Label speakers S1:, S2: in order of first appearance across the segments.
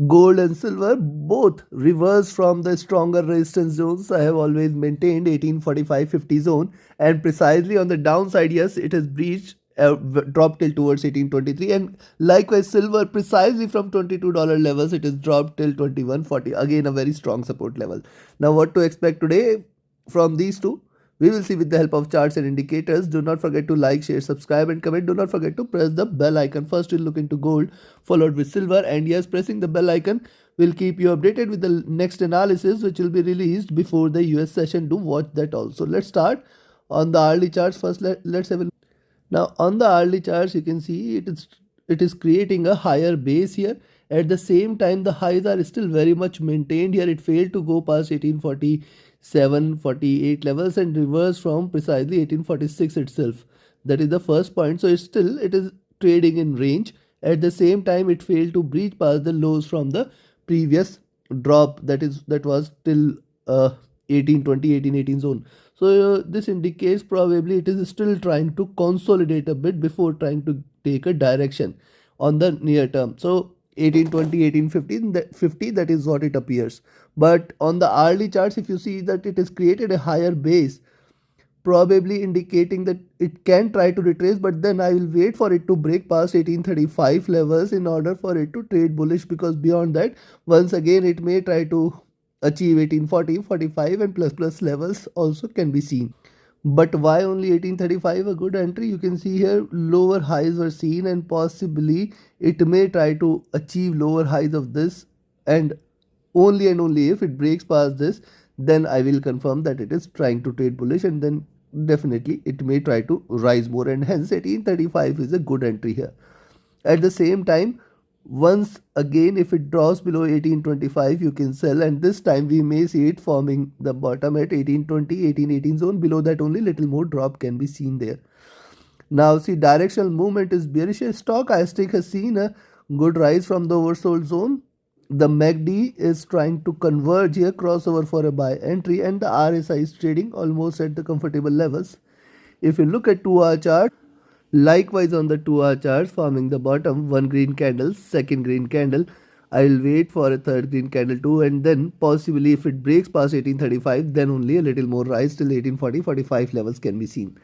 S1: Gold and silver both reverse from the stronger resistance zones. I have always maintained 1845-50 zone, and precisely on the downside, yes, it has breached, dropped till towards 1823, and likewise silver precisely from $22 levels it has dropped till 2140, again a very strong support level. Now what to expect today from these two? We will see with the help of charts and indicators. Do not forget to like, share, subscribe and comment. Do not forget to press the bell icon. First we'll look into gold, followed with silver, and yes, pressing the bell icon will keep you updated with the next analysis which will be released before the US session. Do watch that also. Let's start on the hourly charts first. Let's have a look. Now on the hourly charts you can see it is creating a higher base here. At the same time the highs are still very much maintained here. It failed to go past 1847-48 levels and reversed from precisely 1846 itself. That is the first point. So it is trading in range. At the same time it failed to breach past the lows from the previous drop, that was till 1818 zone. So this indicates probably it is still trying to consolidate a bit before trying to take a direction on the near term. So 1820, 1815, that 50, that is what it appears. But on the hourly charts, if you see that it has created a higher base, probably indicating that it can try to retrace, but then I will wait for it to break past 1835 levels in order for it to trade bullish, because beyond that once again it may try to achieve 1840, 45 and plus levels also can be seen. But why only 1835 a good entry? You can see here lower highs were seen, and possibly it may try to achieve lower highs of this, and only if it breaks past this, then I will confirm that it is trying to trade bullish, and then definitely it may try to rise more, and hence 1835 is a good entry here. At the same time, once again if it drops below 1825 you can sell, and this time we may see it forming the bottom at 1820, 1818 zone. Below that only little more drop can be seen there. Now see, directional movement is bearish. Stochastic has seen a good rise from the oversold zone. The MACD is trying to converge here, crossover for a buy entry, and the RSI is trading almost at the comfortable levels. If you look at 2-hour chart, likewise on the 2-hour charts, forming the bottom, one green candle, second green candle. I will wait for a third green candle too, and then possibly if it breaks past 1835, then only a little more rise till 1840-45 levels can be seen.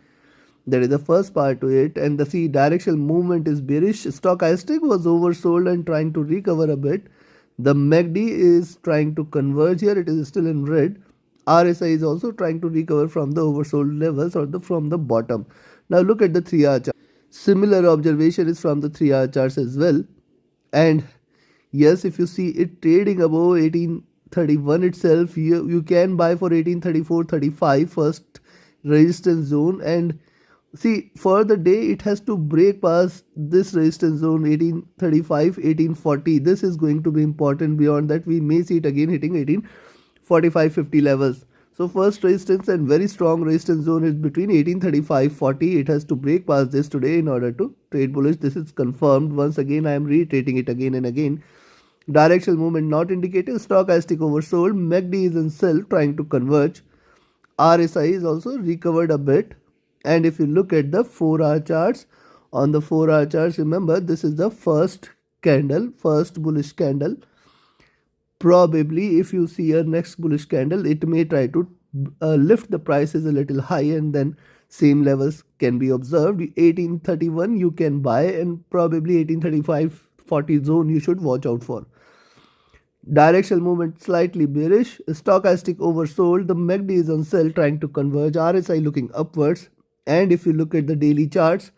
S1: That is the first part to it. And the C directional movement is bearish. Stochastic was oversold and trying to recover a bit. The MACD is trying to converge here. It is still in red. RSI is also trying to recover from the oversold levels or from the bottom. Now look at the 3-hour chart. Similar observation is from the 3-hour charts as well. And yes, if you see it trading above 1831 itself, you can buy for 1834-35 first resistance zone. And see, for the day it has to break past this resistance zone 1835, 1840. This is going to be important. Beyond that we may see it again hitting 1845-50 levels. So first resistance and very strong resistance zone is between 1835-40. It has to break past this today in order to trade bullish. This is confirmed. Once again I am reiterating it again and again. Directional movement not indicated. Stochastic oversold. MACD is in sell, trying to converge. RSI is also recovered a bit. And if you look at the 4-hour charts, on the 4-hour charts, remember this is the first candle, first bullish candle. Probably if you see a next bullish candle, it may try to lift the prices a little high, and then same levels can be observed. 1831 you can buy, and probably 1835-40 zone you should watch out for. Directional movement slightly bearish. Stochastic oversold. The MACD is on sell, trying to converge. RSI looking upwards. And if you look at the daily charts,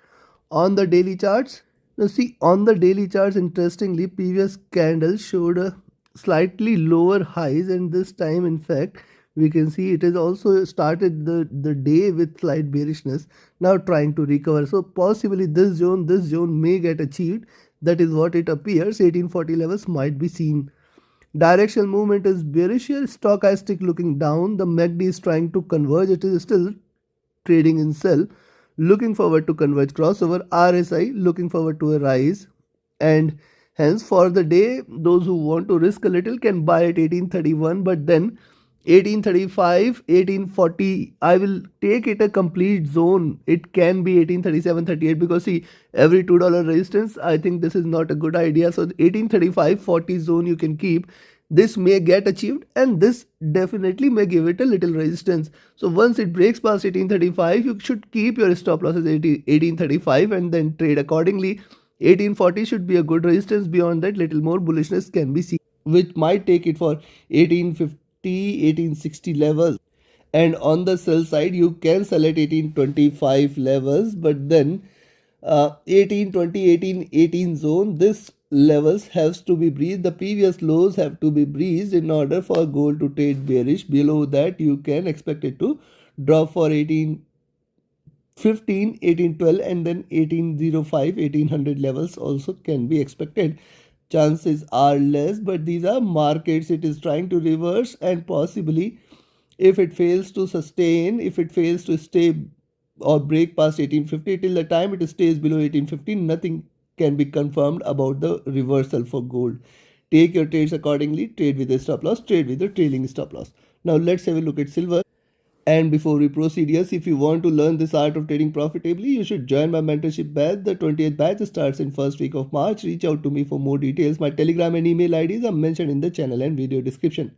S1: on the daily charts, now see, on the daily charts, interestingly, previous candle showed a slightly lower highs, and this time in fact we can see it has also started the day with slight bearishness, now trying to recover. So possibly this zone may get achieved. That is what it appears. 1840 levels might be seen. Directional movement is bearish here. Stochastic looking down. The MACD is trying to converge. It is still trading in sell, looking forward to converge crossover. RSI looking forward to a rise, and hence for the day those who want to risk a little can buy at 1831, but then 1835, 1840, I will take it a complete zone. It can be 1837, 38, because see, every $2 resistance, I think this is not a good idea. So 1835, 40 zone you can keep. This may get achieved, and this definitely may give it a little resistance. So once it breaks past 1835, you should keep your stop losses 1835 and then trade accordingly. 1840 should be a good resistance. Beyond that, little more bullishness can be seen, which might take it for 1850, 1860 levels. And on the sell side, you can sell at 1825 levels, but then 1820, 1818 zone, this levels has to be breached. The previous lows have to be breached in order for gold to trade bearish. Below that, you can expect it to drop for 1815, 1812, and then 1805, 1800 levels also can be expected. Chances are less, but these are markets. It is trying to reverse, and possibly if it fails to sustain, if it fails to stay or break past 1850, till the time it stays below 1850, nothing can be confirmed about the reversal for gold. Take your trades accordingly. Trade with a stop loss, trade with a trailing stop loss. Now let's have a look at silver. And before we proceed, yes, if you want to learn this art of trading profitably, you should join my mentorship batch. The 20th batch starts in first week of March. Reach out to me for more details. My Telegram and email IDs are mentioned in the channel and video description.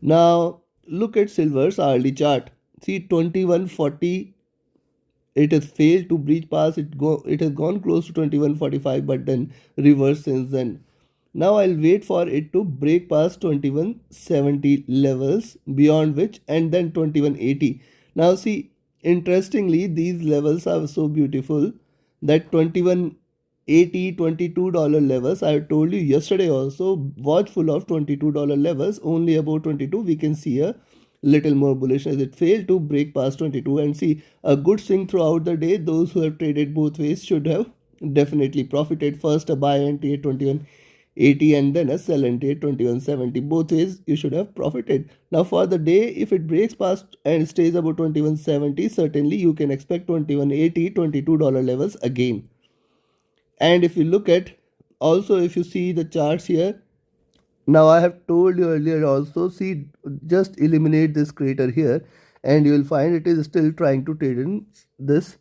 S1: Now, look at silver's hourly chart. See, 2140, it has failed to breach past. It has gone close to 2145, but then reversed since then. Now I'll wait for it to break past 2170 levels, beyond which, and then 2180. Now see, interestingly, these levels are so beautiful that 2180, $22 levels, I told you yesterday also, watchful of $22 levels. Only about 22 we can see a little more bullish as it failed to break past 22. And see, a good swing throughout the day. Those who have traded both ways should have definitely profited. First a buy entry at 2180 and then a sell entry at 2170. Both ways you should have profited. Now for the day, if it breaks past and stays about 2170, certainly you can expect 2180, $22 levels again. And if you look at, also if you see the charts here, now I have told you earlier also, see, just eliminate this crater here and you will find it is still trying to trade in this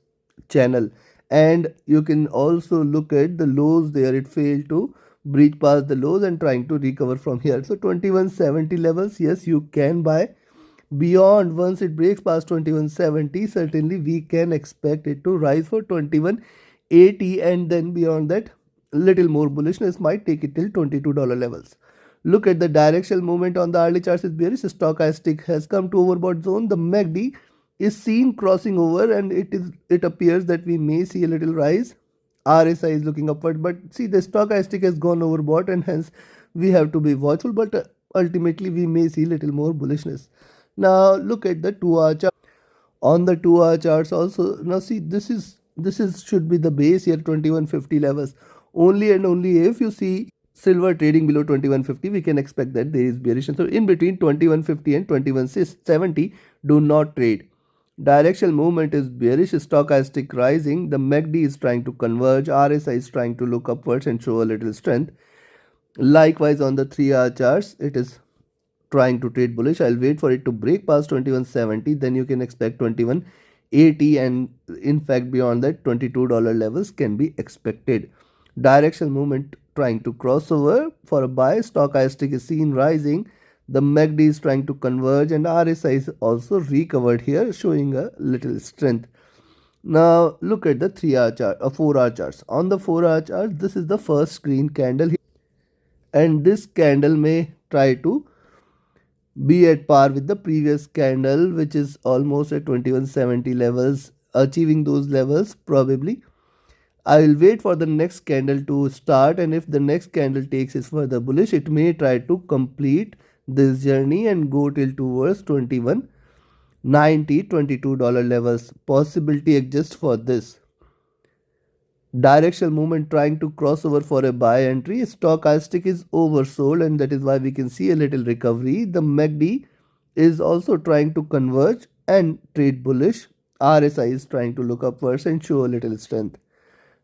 S1: channel. And you can also look at the lows there. It failed to breach past the lows and trying to recover from here. So 2170 levels, yes, you can buy. Beyond, once it breaks past 2170, certainly we can expect it to rise for 2180, and then beyond that, little more bullishness might take it till $22 levels. Look at the directional movement on the early charts is bearish. Stochastic has come to overbought zone. The MACD is seen crossing over, and it appears that we may see a little rise. RSI is looking upward, but see, the stochastic has gone overbought, and hence we have to be watchful, but ultimately we may see little more bullishness. Now look at the 2-hour chart. On the 2-hour charts also, now see, this is should be the base here, 2150 levels. Only and only if you see silver trading below 2150, we can expect that there is bearish. So in between 2150 and 2170, do not trade. Directional movement is bearish, stochastic rising. The MACD is trying to converge. RSI is trying to look upwards and show a little strength. Likewise, on the 3-hour charts, it is trying to trade bullish. I'll wait for it to break past 2170. Then you can expect 2180, and in fact beyond that, $22 levels can be expected. Directional movement trying to cross over for a buy. Stochastic is seen rising. The MACD is trying to converge, and RSI is also recovered here, showing a little strength. Now look at the 3-hour chart, 4-hour charts. On the 4-hour chart, this is the first green candle here, and this candle may try to be at par with the previous candle, which is almost at 2170 levels. Achieving those levels, probably I will wait for the next candle to start, and if the next candle takes is further bullish, it may try to complete this journey and go till towards 2190, $22 levels. Possibility exists for this. Directional movement trying to cross over for a buy entry. Stochastic is oversold, and that is why we can see a little recovery. The MACD is also trying to converge and trade bullish. RSI is trying to look upwards and show a little strength.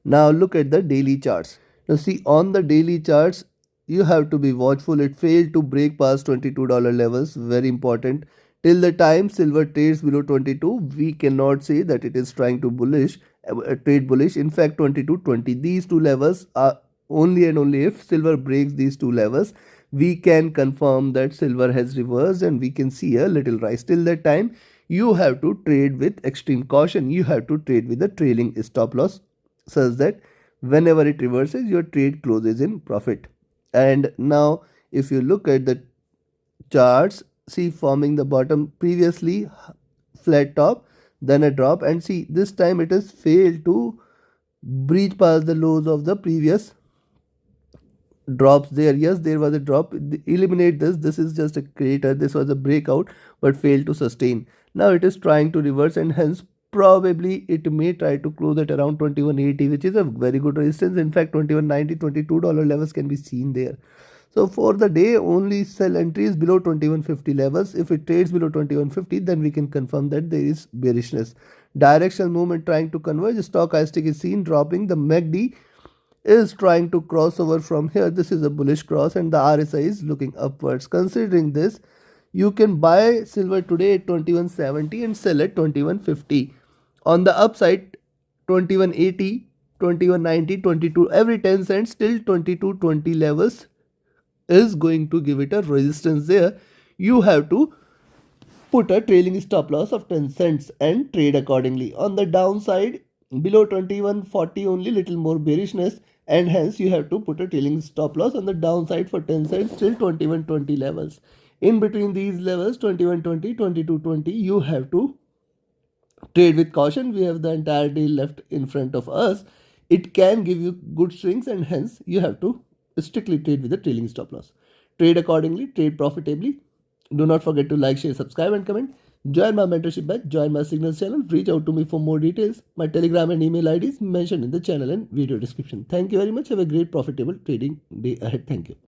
S1: Now look at the daily charts. Now see, on the daily charts, you have to be watchful. It failed to break past $22 levels, very important. Till the time silver trades below 22, we cannot say that it is trying to trade bullish. In fact, 22.20, these two levels are only and only if silver breaks these two levels, we can confirm that silver has reversed and we can see a little rise. Till that time, you have to trade with extreme caution. You have to trade with a trailing stop loss such that whenever it reverses, your trade closes in profit. And now if you look at the charts, see forming the bottom, previously flat top, then a drop, and see this time it has failed to breach past the lows of the previous drops there. Yes, there was a drop. Eliminate this. This is just a crater. This was a breakout but failed to sustain. Now it is trying to reverse, and hence probably it may try to close at around 2180, which is a very good resistance. In fact, 2190, $22 levels can be seen there. So for the day, only sell entries below 2150 levels. If it trades below 2150, then we can confirm that there is bearishness. Directional movement trying to converge. Stochastic is seen dropping. The MACD is trying to cross over from here. This is a bullish cross and the RSI is looking upwards. Considering this, you can buy silver today at 2170 and sell at 2150. On the upside, 2180, 2190, 22, every 10 cents till 2220 levels is going to give it a resistance there. You have to put a trailing stop loss of 10 cents and trade accordingly. On the downside, below 2140 only little more bearishness, and hence you have to put a trailing stop loss on the downside for 10 cents till 2120 levels. In between these levels, 2120, 2220, you have to trade with caution. We have the entire day left in front of us. It can give you good swings, and hence you have to strictly trade with a trailing stop loss. Trade accordingly, trade profitably. Do not forget to like, share, subscribe and comment. Join my mentorship batch, join my signals channel, reach out to me for more details. My telegram and email ID is mentioned in the channel and video description. Thank you very much. Have a great profitable trading day ahead. Thank you.